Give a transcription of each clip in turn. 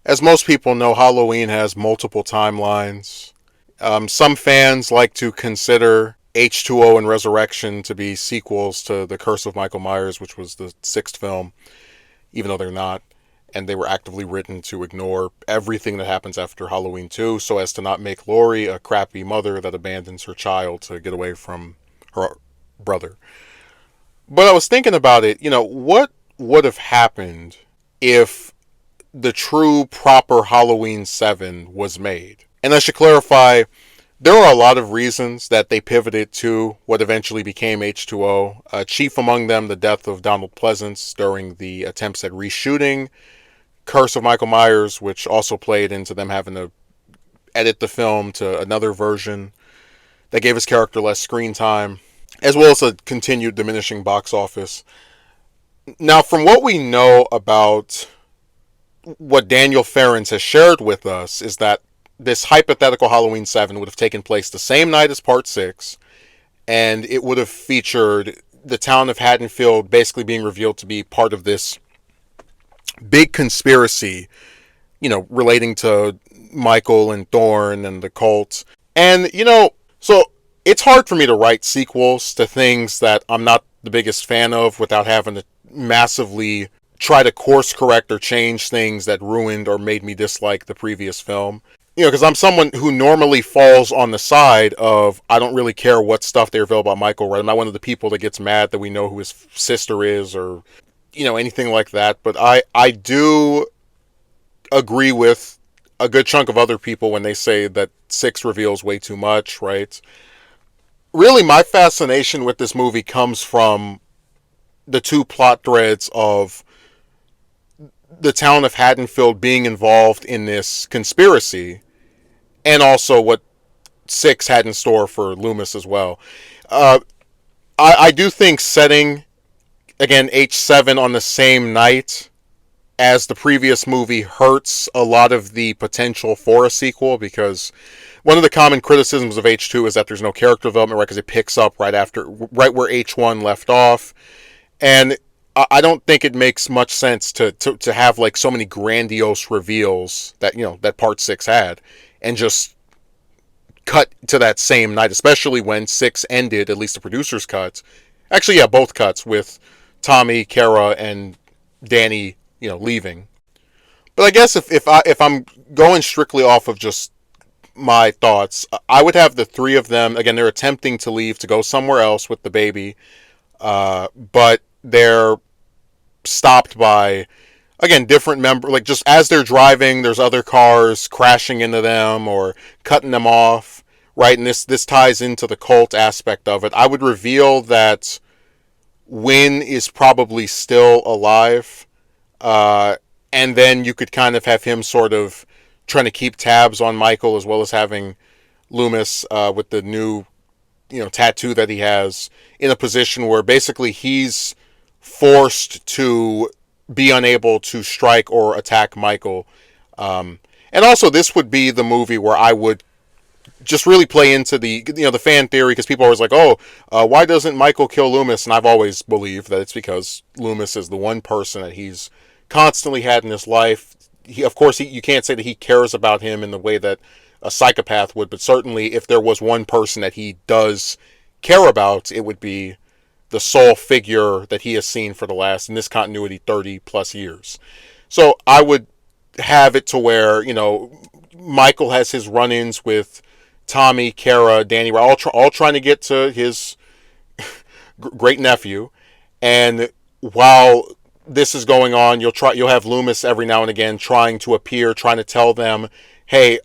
as most people know, Halloween has multiple timelines. Some fans like to consider H2O and Resurrection to be sequels to The Curse of Michael Myers, which was the sixth film, even though they're not. And they were actively written to ignore everything that happens after Halloween 2 so as to not make Laurie a crappy mother that abandons her child to get away from her brother. But I was thinking about it, what would have happened if the true proper Halloween 7 was made? And I should clarify, there are a lot of reasons that they pivoted to what eventually became H2O. Chief among them, the death of Donald Pleasance during the attempts at reshooting Curse of Michael Myers, which also played into them having to edit the film to another version that gave his character less screen time, as well as a continued diminishing box office. Now, from what we know about what Daniel Ferrens has shared with us, is that this hypothetical Halloween 7 would have taken place the same night as Part 6, and it would have featured the town of Haddonfield basically being revealed to be part of this big conspiracy, relating to Michael and Thorne and the cult. And, so it's hard for me to write sequels to things that I'm not the biggest fan of without having to massively try to course correct or change things that ruined or made me dislike the previous film. Because I'm someone who normally falls on the side of, I don't really care what stuff they reveal about Michael, right? I'm not one of the people that gets mad that we know who his sister is or, anything like that. But I do agree with a good chunk of other people when they say that 6 reveals way too much, right? Really, my fascination with this movie comes from the two plot threads of the town of Haddonfield being involved in this conspiracy, and also what 6 had in store for Lumis as well. I do think setting, again, H7 on the same night as the previous movie hurts a lot of the potential for a sequel, because one of the common criticisms of H2 is that there's no character development, right? Because it picks up right where H1 left off. And I don't think it makes much sense to have like so many grandiose reveals that, that Part 6 had, and just cut to that same night, especially when 6 ended, at least the producer's cut. Actually, yeah, both cuts, with Tommy, Kara, and Danny, leaving. But I guess if I'm going strictly off of just my thoughts, I would have the 3 of them. Again, they're attempting to leave to go somewhere else with the baby, but they're stopped by, again, different members. Like, just as they're driving, there's other cars crashing into them or cutting them off, right? And this ties into the cult aspect of it. I would reveal that Wynn is probably still alive, and then you could kind of have him sort of trying to keep tabs on Michael, as well as having Lumis, with the new, tattoo that he has, in a position where basically he's forced to be unable to strike or attack Michael. And also, this would be the movie where I would just really play into the the fan theory, because people are always like, why doesn't Michael kill Lumis? And I've always believed that it's because Lumis is the one person that he's constantly had in his life. Of course, you can't say that he cares about him in the way that a psychopath would, but certainly if there was one person that he does care about, it would be the sole figure that he has seen for the last, in this continuity, 30 plus years. So I would have it to where, Michael has his run-ins with Tommy, Kara, Danny, all trying to get to his great nephew. And while this is going on, you'll have Lumis every now and again trying to appear, trying to tell them, hey,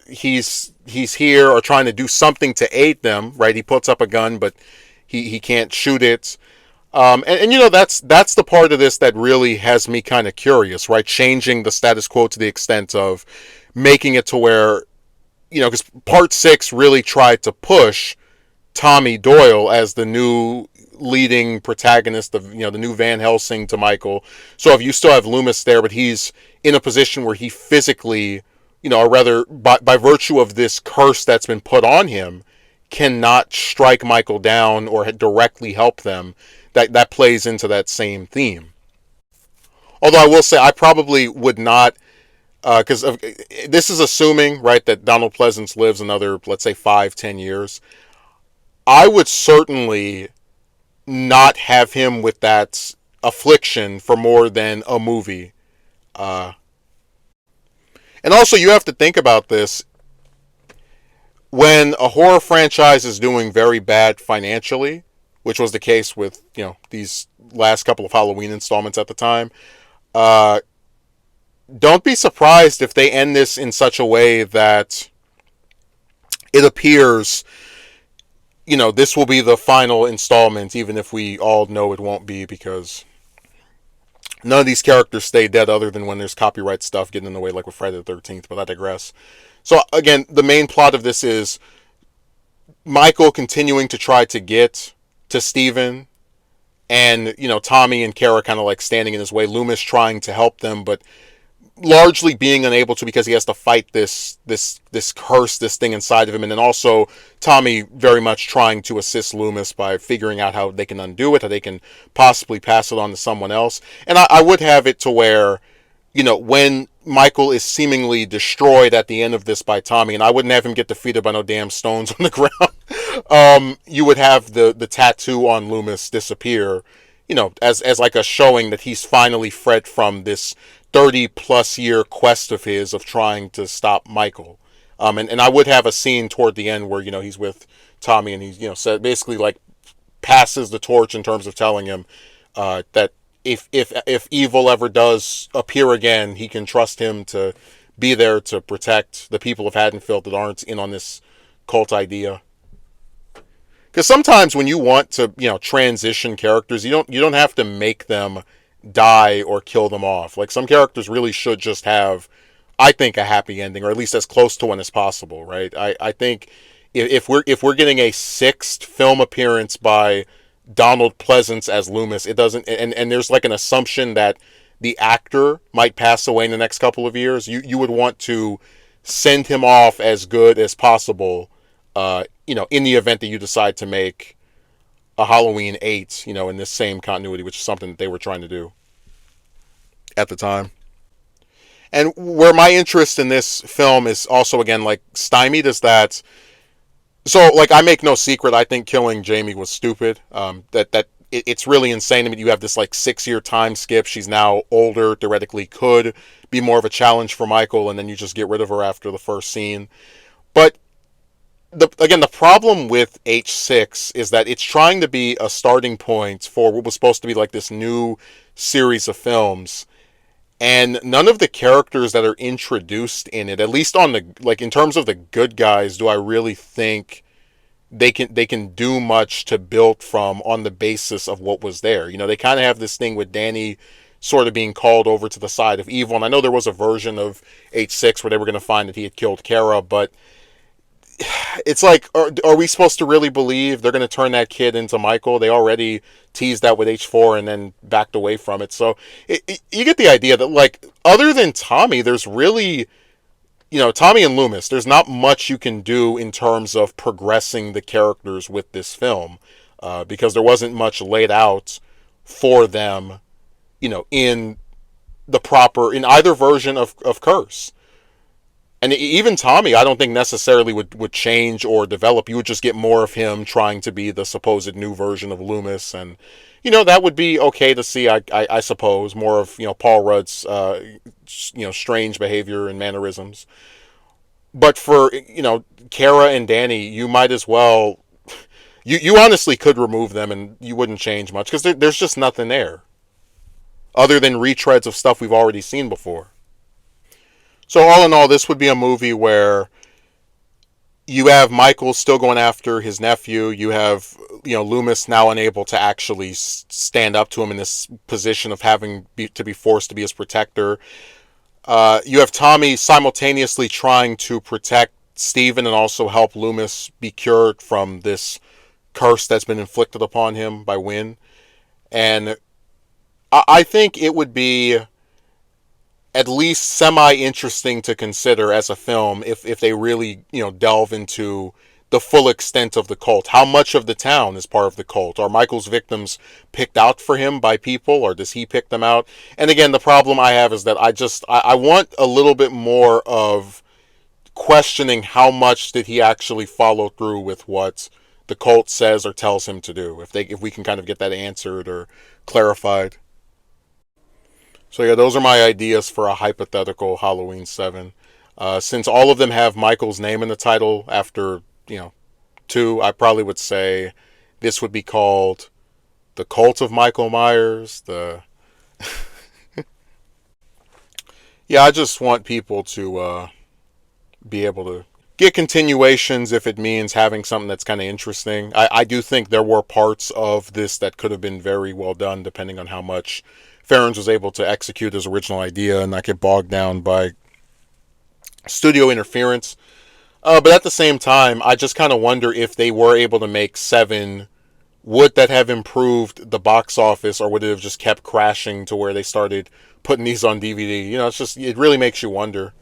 he's here, or trying to do something to aid them, right? He puts up a gun, but he can't shoot it. And that's the part of this that really has me kind of curious, right? Changing the status quo to the extent of making it to where, because Part 6 really tried to push Tommy Doyle as the new leading protagonist of, the new Van Helsing to Michael. So if you still have Lumis there, but he's in a position where he physically, or rather by virtue of this curse that's been put on him, cannot strike Michael down or directly help them, that plays into that same theme. Although I will say, I probably would not because this is assuming, right, that Donald Pleasance lives another, let's say, 5-10 years. I would certainly not have him with that affliction for more than a movie. Uh, and also, you have to think about this when a horror franchise is doing very bad financially, which was the case with these last couple of Halloween installments at the time. Uh, don't be surprised if they end this in such a way that it appears, this will be the final installment, even if we all know it won't be, because none of these characters stay dead other than when there's copyright stuff getting in the way, like with Friday the 13th, but I digress. So, again, the main plot of this is Michael continuing to try to get to Steven, and, Tommy and Kara kind of like standing in his way, Loomis trying to help them, but largely being unable to because he has to fight this curse, this thing inside of him, and then also Tommy very much trying to assist Loomis by figuring out how they can undo it, how they can possibly pass it on to someone else. And I would have it to where, when Michael is seemingly destroyed at the end of this by Tommy, and I wouldn't have him get defeated by no damn stones on the ground, you would have the tattoo on Loomis disappear, as like a showing that he's finally freed from this 30+ year quest of his of trying to stop Michael. And I would have a scene toward the end where, he's with Tommy and he's, said basically like passes the torch in terms of telling him that if evil ever does appear again, he can trust him to be there to protect the people of Haddonfield that aren't in on this cult idea. Because sometimes when you want to, transition characters, you don't have to make them die or kill them off. Like, some characters really should just have, I think, a happy ending, or at least as close to one as possible, right? I think if we're getting a sixth film appearance by Donald Pleasance as Loomis, it doesn't, and there's like an assumption that the actor might pass away in the next couple of years, you would want to send him off as good as possible, in the event that you decide to make a Halloween 8, in this same continuity, which is something that they were trying to do at the time. And where my interest in this film is also, again, like, stymied is that, so, like, I make no secret, I think killing Jamie was stupid. It's really insane. I mean, you have this, like, 6-year time skip. She's now older, theoretically could be more of a challenge for Michael, and then you just get rid of her after the first scene. But the problem with H6 is that it's trying to be a starting point for what was supposed to be like this new series of films, and none of the characters that are introduced in it, at least on the, like, in terms of the good guys, do I really think they can do much to build from on the basis of what was there. They kind of have this thing with Danny sort of being called over to the side of evil, and I know there was a version of H6 where they were going to find that he had killed Kara, but it's like, are we supposed to really believe they're going to turn that kid into Michael? They already teased that with H4 and then backed away from it. So you get the idea that, like, other than Tommy, there's really, Tommy and Loomis, there's not much you can do in terms of progressing the characters with this film, because there wasn't much laid out for them, in either version of Curse. And even Tommy, I don't think necessarily would change or develop. You would just get more of him trying to be the supposed new version of Loomis. And, that would be okay to see, I suppose. More of, Paul Rudd's, strange behavior and mannerisms. But for, Kara and Danny, you might as well... You honestly could remove them and you wouldn't change much. Because there's just nothing there. Other than retreads of stuff we've already seen before. So all in all, this would be a movie where you have Michael still going after his nephew. You have, Loomis now unable to actually stand up to him in this position of having to be forced to be his protector. You have Tommy simultaneously trying to protect Steven and also help Loomis be cured from this curse that's been inflicted upon him by Wynn. And I think it would be at least semi-interesting to consider as a film if they really, delve into the full extent of the cult. How much of the town is part of the cult? Are Michael's victims picked out for him by people, or does he pick them out? And again, the problem I have is that I want a little bit more of questioning how much did he actually follow through with what the cult says or tells him to do. If we can kind of get that answered or clarified. So yeah, those are my ideas for a hypothetical Halloween 7. Since all of them have Michael's name in the title after, 2, I probably would say this would be called The Cult of Michael Myers. Yeah, I just want people to be able to get continuations if it means having something that's kind of interesting. I do think there were parts of this that could have been very well done, depending on how much Ferrens was able to execute his original idea and not get bogged down by studio interference. But at the same time, I just kind of wonder if they were able to make 7, would that have improved the box office, or would it have just kept crashing to where they started putting these on DVD? It really makes you wonder.